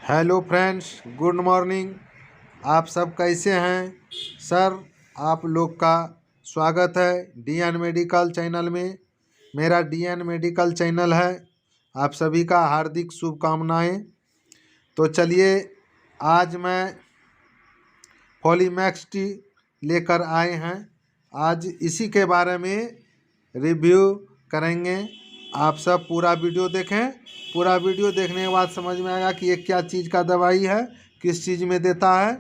Hello friends, good morning. आप सब कैसे हैं? सर, आप लोग का स्वागत है डीएन मेडिकल चैनल में। मेरा डीएन मेडिकल चैनल है। आप सभी का हार्दिक शुभकामनाएं। तो चलिए, आज मैं पॉलीमैक्स टी लेकर आए हैं। आज इसी के बारे में रिव्यू करेंगे। आप सब पूरा वीडियो देखें। पूरा वीडियो देखने के बाद समझ में आएगा कि ये क्या चीज़ का दवाई है, किस चीज़ में देता है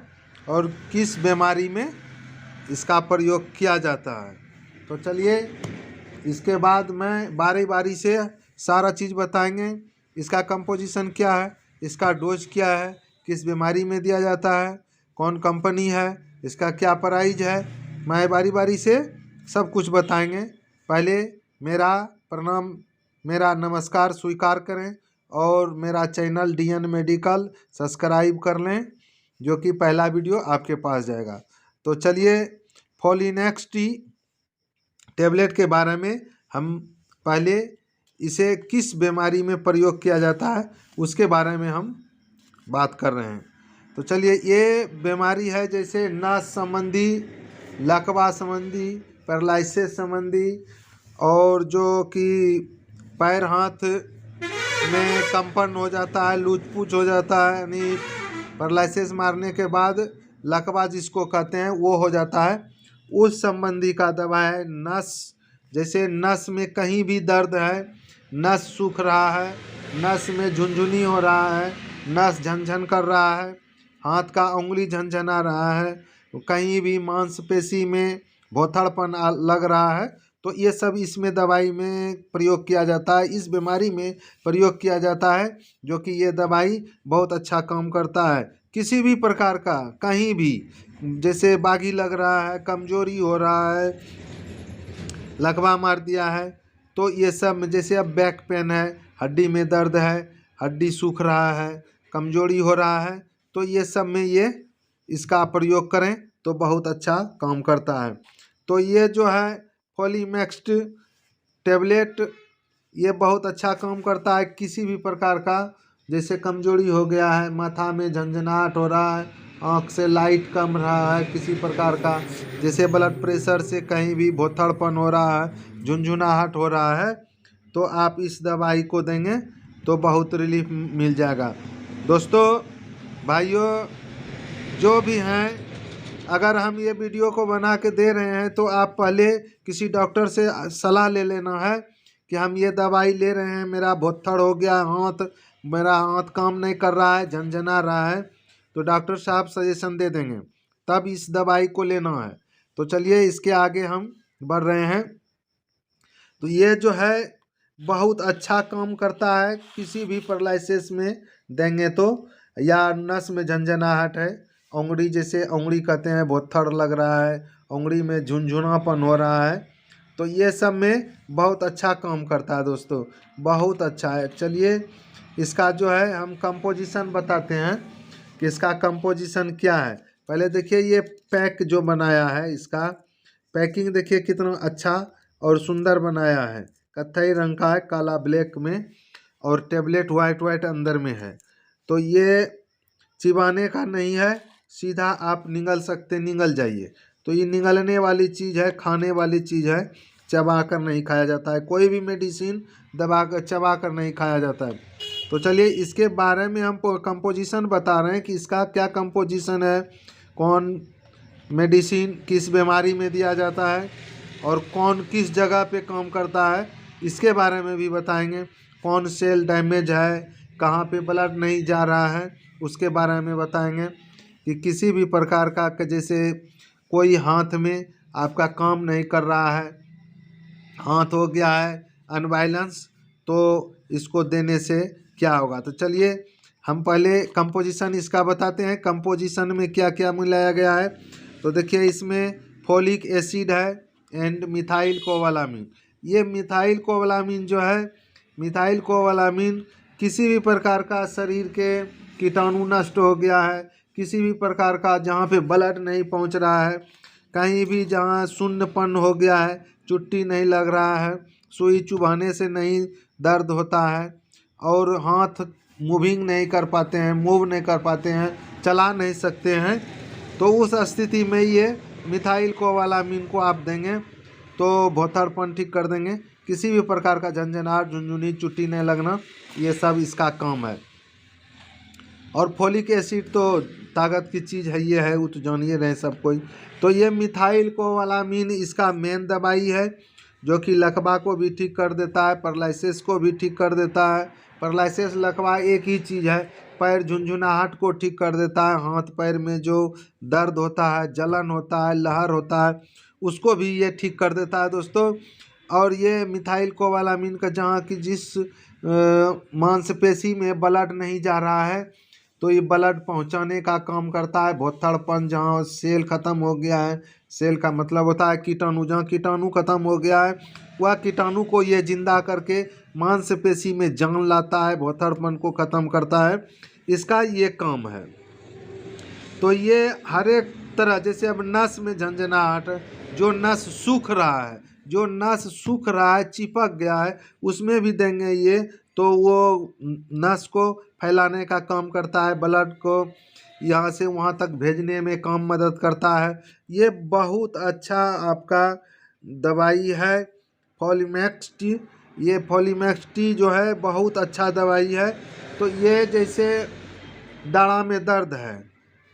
और किस बीमारी में इसका प्रयोग किया जाता है। तो चलिए, इसके बाद मैं बारी बारी से सारा चीज़ बताएंगे। इसका कंपोजिशन क्या है, इसका डोज क्या है, किस बीमारी में दिया जाता है, कौन कंपनी है, इसका क्या प्राइस है, मैं बारी बारी से सब कुछ बताएंगे। पहले मेरा प्रणाम, मेरा नमस्कार स्वीकार करें और मेरा चैनल डीएन मेडिकल सब्सक्राइब कर लें, जो कि पहला वीडियो आपके पास जाएगा। तो चलिए, फोलिनेक्स टी टेबलेट के बारे में हम पहले इसे किस बीमारी में प्रयोग किया जाता है उसके बारे में हम बात कर रहे हैं। तो चलिए, ये बीमारी है जैसे नस संबंधी, लकवा संबंधी, पैरालिसिस संबंधी, और जो कि पैर हाथ में कंपन हो जाता है, लूज पूछ हो जाता है, यानी पैरालिसिस मारने के बाद लकवा जिसको कहते हैं वो हो जाता है, उस संबंधी का दवा है। नस, जैसे नस में कहीं भी दर्द है, नस सूख रहा है, नस में झुनझुनी हो रहा है, नस झनझन कर रहा है, हाथ का उंगली झनझना रहा है, कहीं भी मांसपेशी में भौथड़पन लग रहा है, तो ये सब इसमें दवाई में प्रयोग किया जाता है। इस बीमारी में प्रयोग किया जाता है, जो कि ये दवाई बहुत अच्छा काम करता है। किसी भी प्रकार का, कहीं भी, जैसे बागी लग रहा है, कमजोरी हो रहा है, लकवा मार दिया है, तो ये सब में, जैसे अब बैक पेन है, हड्डी में दर्द है, हड्डी सूख रहा है, कमजोरी हो रहा है, तो ये सब में ये इसका प्रयोग करें तो बहुत अच्छा काम करता है। तो ये जो है पॉलीमैक्स टेबलेट, ये बहुत अच्छा काम करता है। किसी भी प्रकार का, जैसे कमजोरी हो गया है, माथा में झंझनाहट हो रहा है, आँख से लाइट कम रहा है, किसी प्रकार का, जैसे ब्लड प्रेशर से कहीं भी भौथड़पन हो रहा है, झुनझुनाहट हो रहा है, तो आप इस दवाई को देंगे तो बहुत रिलीफ मिल जाएगा। दोस्तों, भाइयों, जो भी हैं, अगर हम ये वीडियो को बना के दे रहे हैं तो आप पहले किसी डॉक्टर से सलाह ले लेना है कि हम ये दवाई ले रहे हैं, मेरा भौथड़ हो गया, मेरा हाथ काम नहीं कर रहा है, झनझना रहा है, तो डॉक्टर साहब सजेशन दे देंगे, तब इस दवाई को लेना है। तो चलिए, इसके आगे हम बढ़ रहे हैं। तो ये जो है बहुत अच्छा काम करता है। किसी भी पैरालिसिस में देंगे तो, या नस में झंझनाहट है, उंगली, जैसे उंगली कहते हैं भौथड़ लग रहा है, उंगली में झुनझुनापन हो रहा है, तो ये सब में बहुत अच्छा काम करता है दोस्तों, बहुत अच्छा है। चलिए, इसका जो है हम कंपोजिशन बताते हैं कि इसका कंपोजिशन क्या है। पहले देखिए, ये पैक जो बनाया है, इसका पैकिंग देखिए कितना अच्छा और सुंदर बनाया है। कत्थई रंग का है, काला ब्लैक में, और टेबलेट वाइट वाइट अंदर में है। तो ये चिबाने का नहीं है, सीधा आप निगल सकते, निगल जाइए। तो ये निगलने वाली चीज़ है, खाने वाली चीज़ है, चबा कर नहीं खाया जाता है। कोई भी मेडिसिन दबा कर, चबा कर नहीं खाया जाता है। तो चलिए, इसके बारे में हम कंपोजिशन बता रहे हैं कि इसका क्या कंपोजिशन है, कौन मेडिसिन किस बीमारी में दिया जाता है और कौन किस जगह पे काम करता है, इसके बारे में भी बताएंगे। कौन सेल डैमेज है, कहाँ पे ब्लड नहीं जा रहा है, उसके बारे में बताएंगे। कि किसी भी प्रकार का, जैसे कोई हाथ में आपका काम नहीं कर रहा है, हाथ हो गया है अनबैलेंस, तो इसको देने से क्या होगा। तो चलिए, हम पहले कंपोजिशन इसका बताते हैं। कंपोजिशन में क्या क्या मिलाया गया है, तो देखिए, इसमें फोलिक एसिड है एंड मिथाइल कोबालामिन। ये मिथाइल कोबालामिन जो है, मिथाइल कोबालामिन किसी भी प्रकार का शरीर के कीटाणु नष्ट हो गया है, किसी भी प्रकार का जहाँ पे ब्लड नहीं पहुँच रहा है, कहीं भी जहाँ शून्यपन हो गया है, चुट्टी नहीं लग रहा है, सुई चुभाने से नहीं दर्द होता है, और हाथ मूविंग नहीं कर पाते हैं, मूव नहीं कर पाते हैं, चला नहीं सकते हैं, तो उस स्थिति में ये मिथाइल कोबालामीन को आप देंगे तो भौथड़पन ठीक कर देंगे। किसी भी प्रकार का झंझनाहट, झुनझुनी, चुट्टी नहीं लगना, ये सब इसका काम है। और फोलिक एसिड तो ताकत की चीज़ है, ये है, वो तो जानिए रहे सब कोई। तो ये मिथाइल कोबालामीन इसका मेन दवाई है, जो कि लकवा को भी ठीक कर देता है, पैरालिसिस को भी ठीक कर देता है। पैरालिसिस लकवा एक ही चीज़ है, पैर झुनझुनाहट को ठीक कर देता है, हाथ पैर में जो दर्द होता है, जलन होता है, लहर होता है, उसको भी ये ठीक कर देता है दोस्तों। और ये मिथाइल कोबालामीन का जहाँ की जिस मांसपेशी में ब्लड नहीं जा रहा है, तो ये ब्लड पहुंचाने का काम करता है। भौथड़पन जहाँ सेल ख़त्म हो गया है, सेल का मतलब होता है कीटाणु, जहाँ कीटाणु ख़त्म हो गया है वह कीटाणु को ये जिंदा करके मांसपेशी में जान लाता है, भौथड़पन को ख़त्म करता है, इसका ये काम है। तो ये हर एक तरह, जैसे अब नस में झंझनाहट, जो नस सूख रहा है, जो नस सूख रहा है, चिपक गया है, उसमें भी देंगे ये, तो वो नस को फैलाने का काम करता है, ब्लड को यहाँ से वहाँ तक भेजने में काम मदद करता है। ये बहुत अच्छा आपका दवाई है फॉलीमैक्स टी। ये फॉलीमैक्स टी जो है बहुत अच्छा दवाई है। तो ये जैसे दाढ़ा में दर्द है,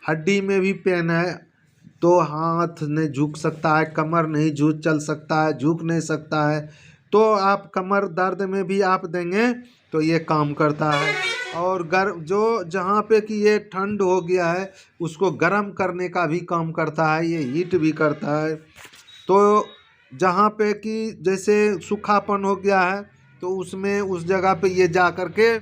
हड्डी में भी पेन है, तो हाथ नहीं झुक सकता है, कमर नहीं झुक चल सकता है, झुक नहीं सकता है, तो आप कमर दर्द में भी आप देंगे तो ये काम करता है। और जो जहाँ पे कि ये ठंड हो गया है उसको गर्म करने का भी काम करता है, ये हीट भी करता है। तो जहाँ पे कि जैसे सूखापन हो गया है तो उसमें उस जगह पे ये जा कर के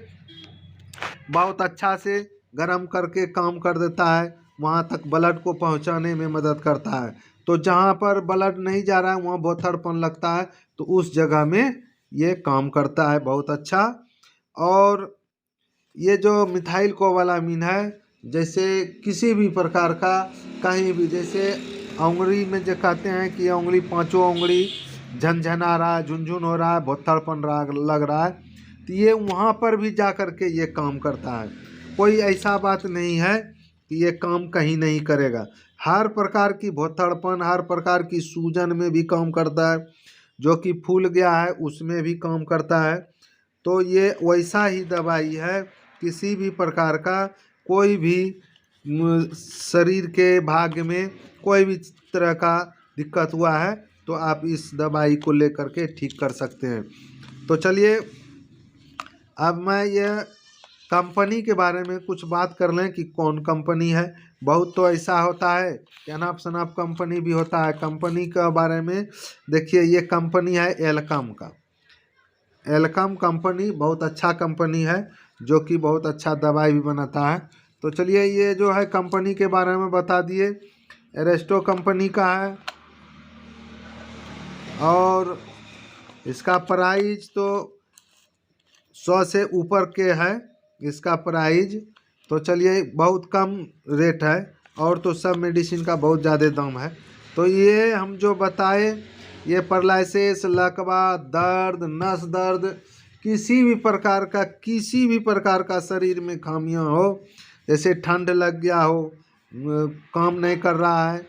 बहुत अच्छा से गर्म करके काम कर देता है, वहाँ तक ब्लड को पहुँचाने में मदद करता है। तो जहाँ पर ब्लड नहीं जा रहा है वहाँ भौथड़पन लगता है, तो उस जगह में ये काम करता है बहुत अच्छा। और ये जो मिथाइल कोबालामीन है, जैसे किसी भी प्रकार का कहीं भी, जैसे उंगली में जो कहते हैं कि उंगली, पांचों उंगली झनझना रहा है, झुनझुन हो रहा है, भौथड़पन लग रहा है, तो ये वहाँ पर भी जा कर के ये काम करता है। कोई ऐसा बात नहीं है कि ये काम कहीं नहीं करेगा, हर प्रकार की भौथड़पन, हर प्रकार की सूजन में भी काम करता है, जो कि फूल गया है उसमें भी काम करता है। तो ये वैसा ही दवाई है, किसी भी प्रकार का कोई भी शरीर के भाग में कोई भी तरह का दिक्कत हुआ है तो आप इस दवाई को लेकर के ठीक कर सकते हैं। तो चलिए अब मैं ये कंपनी के बारे में कुछ बात कर लें कि कौन कंपनी है। बहुत तो ऐसा होता है कि अनाप शनाप कंपनी भी होता है। कंपनी के बारे में देखिए, ये कंपनी है एल्कम का। एल्कम कंपनी बहुत अच्छा कंपनी है, जो कि बहुत अच्छा दवाई भी बनाता है। तो चलिए ये जो है कंपनी के बारे में बता दिए। एरेस्टो कंपनी का है और इसका प्राइस तो 100 से ऊपर के है इसका प्राइस। तो चलिए बहुत कम रेट है, और तो सब मेडिसिन का बहुत ज़्यादा दाम है। तो ये हम जो बताए, ये पैरालिसिस, लकवा, दर्द, नस दर्द, किसी भी प्रकार का शरीर में खामियां हो, जैसे ठंड लग गया हो, काम नहीं कर रहा है,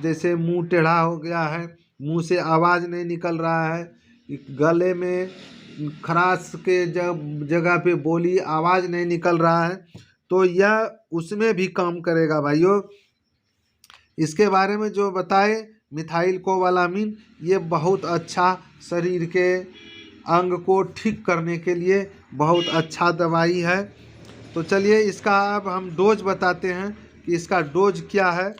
जैसे मुंह टेढ़ा हो गया है, मुंह से आवाज़ नहीं निकल रहा है, गले में खराश के जगह पे बोली आवाज़ नहीं निकल रहा है, तो यह उसमें भी काम करेगा भाइयों। इसके बारे में जो बताए मिथाइल कोबालामीन, ये बहुत अच्छा शरीर के अंग को ठीक करने के लिए बहुत अच्छा दवाई है। तो चलिए इसका अब हम डोज बताते हैं कि इसका डोज क्या है।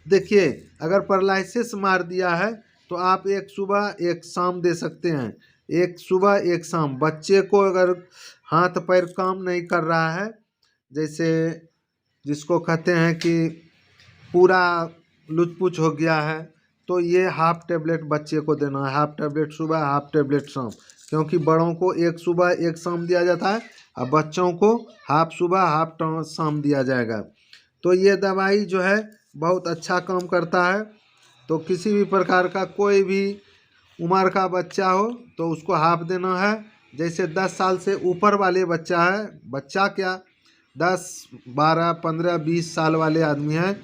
देखिए, अगर पैरालिसिस मार दिया है तो आप एक सुबह एक शाम दे सकते हैं, एक सुबह एक शाम। बच्चे को अगर हाथ पैर काम नहीं कर रहा है, जैसे जिसको कहते हैं कि पूरा लुचपुच हो गया है, तो ये हाफ टेबलेट बच्चे को देना है, हाफ टेबलेट सुबह, हाफ टेबलेट शाम। क्योंकि बड़ों को एक सुबह एक शाम दिया जाता है और बच्चों को हाफ सुबह हाफ शाम दिया जाएगा। तो ये दवाई जो है बहुत अच्छा काम करता है। तो किसी भी प्रकार का कोई भी उम्र का बच्चा हो तो उसको हाफ देना है, जैसे 10 साल से ऊपर वाले बच्चा है, बच्चा क्या 10, 12, 15, 20 साल वाले आदमी हैं,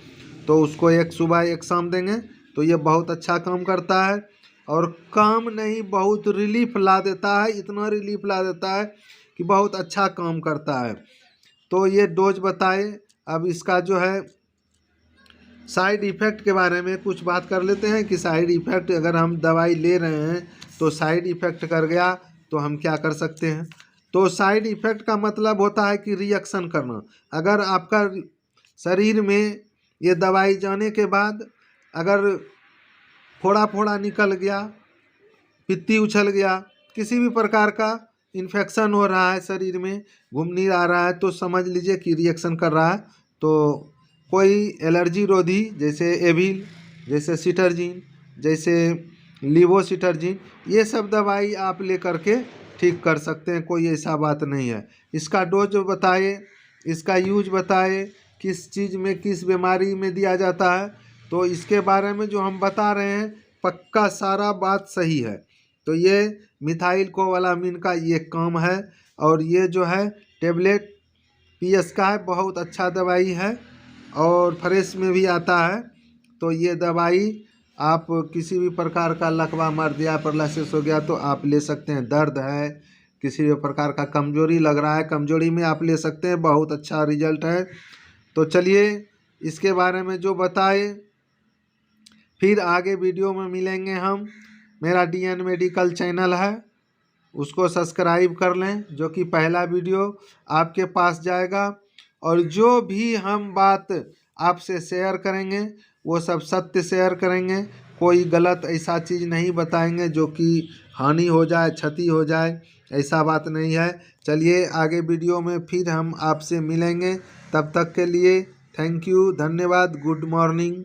तो उसको एक सुबह एक शाम देंगे तो ये बहुत अच्छा काम करता है। और काम नहीं, बहुत रिलीफ ला देता है, इतना रिलीफ ला देता है कि बहुत अच्छा काम करता है। तो ये डोज बताए। अब इसका जो है साइड इफ़ेक्ट के बारे में कुछ बात कर लेते हैं कि साइड इफ़ेक्ट, अगर हम दवाई ले रहे हैं तो साइड इफ़ेक्ट कर गया तो हम क्या कर सकते हैं। तो साइड इफ़ेक्ट का मतलब होता है कि रिएक्शन करना। अगर आपका शरीर में ये दवाई जाने के बाद अगर फोड़ा फोड़ा निकल गया, पित्ती उछल गया, किसी भी प्रकार का इन्फेक्शन हो रहा है शरीर में, घूम नहीं आ रहा है, तो समझ लीजिए कि रिएक्शन कर रहा है। तो कोई एलर्जी रोधी जैसे एविल, जैसे सिटरजिन, जैसे लिवोसिटरजिन, ये सब दवाई आप ले करके ठीक कर सकते हैं, कोई ऐसा बात नहीं है। इसका डोज बताए, इसका यूज बताए, किस चीज़ में किस बीमारी में दिया जाता है, तो इसके बारे में जो हम बता रहे हैं पक्का सारा बात सही है। तो ये मिथाइल कोबालामिन का ये काम है। और ये जो है टेबलेट पीएस का है, बहुत अच्छा दवाई है और फ्रेश में भी आता है। तो ये दवाई आप किसी भी प्रकार का लकवा मार दिया, पैरालिसिस हो गया तो आप ले सकते हैं। दर्द है, किसी भी प्रकार का कमजोरी लग रहा है, कमजोरी में आप ले सकते हैं, बहुत अच्छा रिजल्ट है। तो चलिए इसके बारे में जो बताए फिर आगे वीडियो में मिलेंगे हम। मेरा डीएन मेडिकल चैनल है, उसको सब्सक्राइब कर लें, जो कि पहला वीडियो आपके पास जाएगा। और जो भी हम बात आपसे शेयर करेंगे वो सब सत्य शेयर करेंगे, कोई गलत ऐसा चीज़ नहीं बताएंगे जो कि हानि हो जाए, क्षति हो जाए, ऐसा बात नहीं है। चलिए आगे वीडियो में फिर हम आपसे मिलेंगे, तब तक के लिए थैंक यू, धन्यवाद, गुड मॉर्निंग।